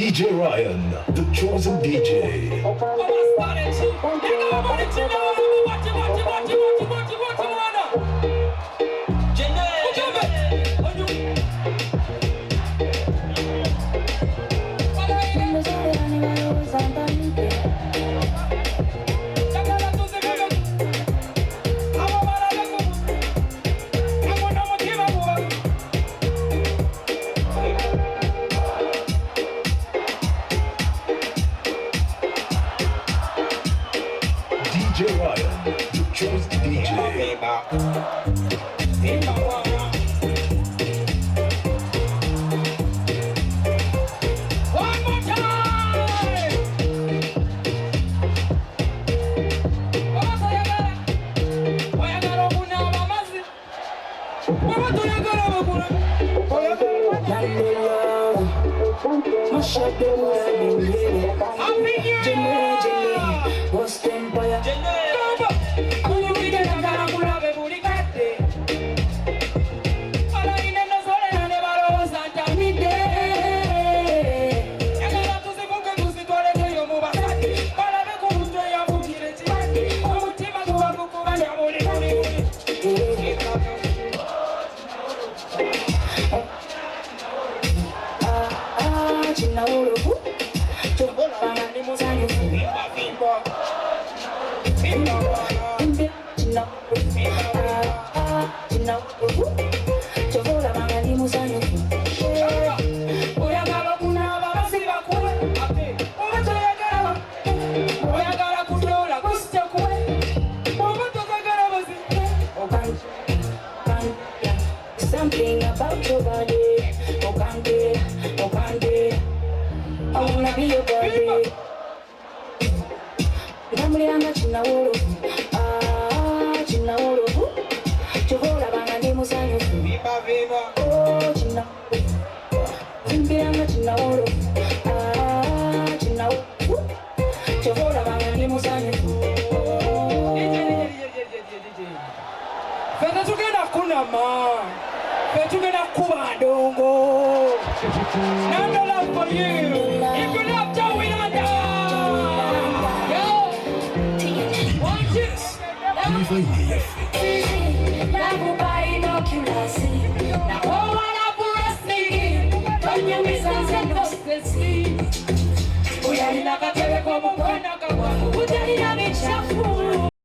DJ Ryan, the chosen DJ. DJ Ryan, the chosen DJ. One more time! Something about your body, Okande, Okande. I wanna be your body. Namlianga chinawolo, chinawolo. Chovola banga ni musanyo. Viva viva. Oh china. Namlianga chinawolo, chinawolo. Chovola banga ni musanyo. Fena tukenda kunama. Fena kubadongo. Nando love for you. If you love Joey Nanda. Yo. Watch it. Love by inoculasi. Na wana burasni. Kwenye misanze nospesi. Uyalina katewe kwa mkona kwa. Ujalina michafu.